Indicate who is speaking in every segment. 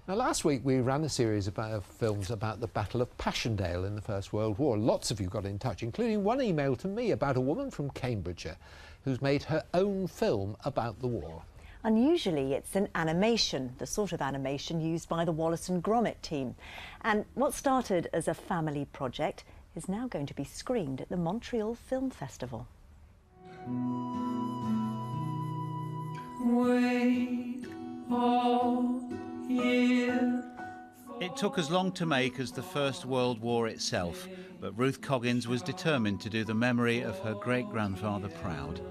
Speaker 1: Now, last week we ran a series of films about the Battle of Passchendaele in the First World War. Lots of you got in touch, including one email to me about a woman from Cambridgeshire who's made her own film about the war.
Speaker 2: Unusually, it's an animation, the sort of animation used by the Wallace and Gromit team. And what started as a family project is now going to be screened at the Montreal Film Festival.
Speaker 3: Wait all year.
Speaker 4: It took as long to make as the First World War itself, but Ruth Coggins was determined to do the memory of her great-grandfather proud.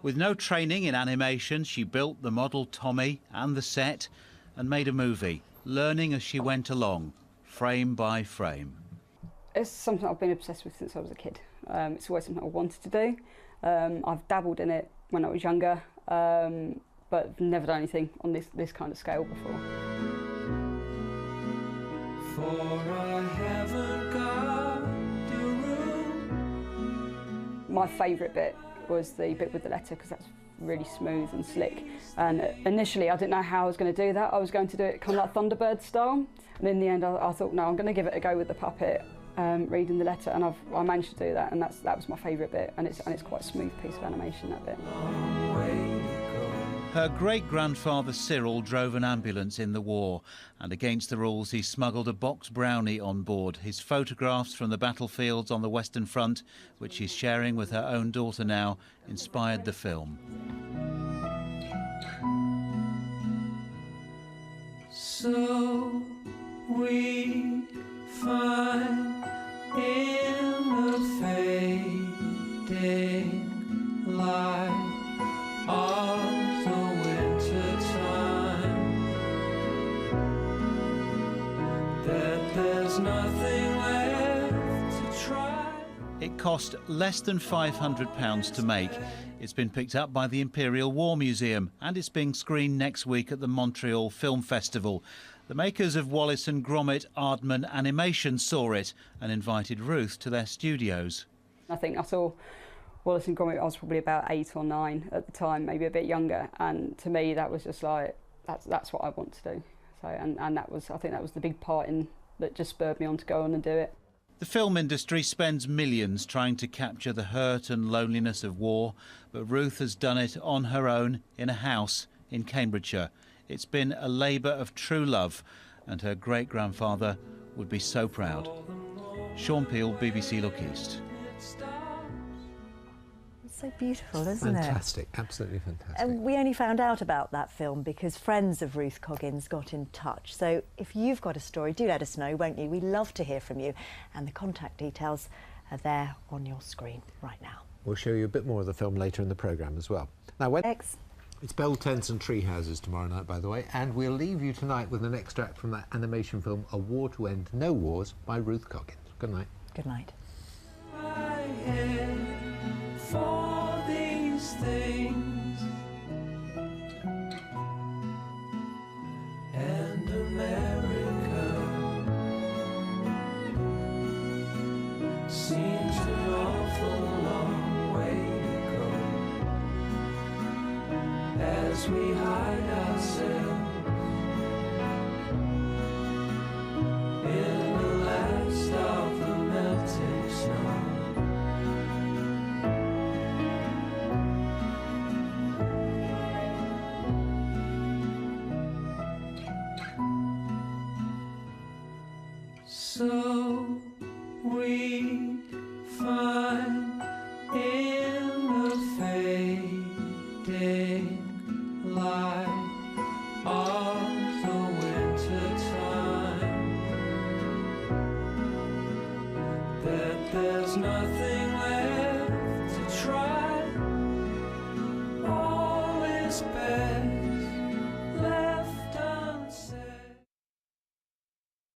Speaker 4: With no training in animation, she built the model Tommy and the set and made a movie, learning as she went along, frame by frame.
Speaker 5: It's something I've been obsessed with since I was a kid. It's always something I wanted to do. I've dabbled in it when I was younger, but never done anything on this kind of scale before.
Speaker 3: For I haven't got the room.
Speaker 5: My favourite bit was the bit with the letter, because that's really smooth and slick. And initially I didn't know how I was going to do that. I was going to do it kind of like Thunderbird style. And in the end I thought, no, I'm going to give it a go with the puppet reading the letter, and I managed to do that, and that was my favourite bit, and it's quite a smooth piece of animation, that bit.
Speaker 4: Her great-grandfather Cyril drove an ambulance in the war, and against the rules he smuggled a box brownie on board. His photographs from the battlefields on the Western Front, which she's sharing with her own daughter now, inspired the film.
Speaker 3: So we find in the fading light of the winter time that there's nothing left to try.
Speaker 4: It cost less than £500 to make. It's been picked up by the Imperial War Museum and it's being screened next week at the Montreal Film Festival. The makers of Wallace and Gromit Aardman Animation saw it and invited Ruth to their studios.
Speaker 5: I think I saw Wallace and Gromit, I was probably about 8 or 9 at the time, maybe a bit younger, and to me that was just like, that's what I want to do. So, and that was, I think that was the big part that just spurred me on to go on and do it.
Speaker 4: The film industry spends millions trying to capture the hurt and loneliness of war, but Ruth has done it on her own in a house in Cambridgeshire. It's been a labour of true love, and her great-grandfather would be so proud. Sean Peel, BBC Look East.
Speaker 2: It's so beautiful, isn't it?
Speaker 1: Fantastic, absolutely fantastic.
Speaker 2: And we only found out about that film because friends of Ruth Coggins got in touch. So if you've got a story, do let us know, won't you? We love to hear from you. And the contact details are there on your screen right now.
Speaker 1: We'll show you a bit more of the film later in the programme as well. Now,
Speaker 2: X.
Speaker 1: It's Bell Tents and Tree Houses tomorrow night, by the way, and we'll leave you tonight with an extract from that animation film, A War to End No Wars, by Ruth Coggins. Good night.
Speaker 2: Good night.
Speaker 3: For these things, and America seems an awful long way to go as we hide ourselves in the last of the melting snow. So we find in the fading light of the winter time that there's nothing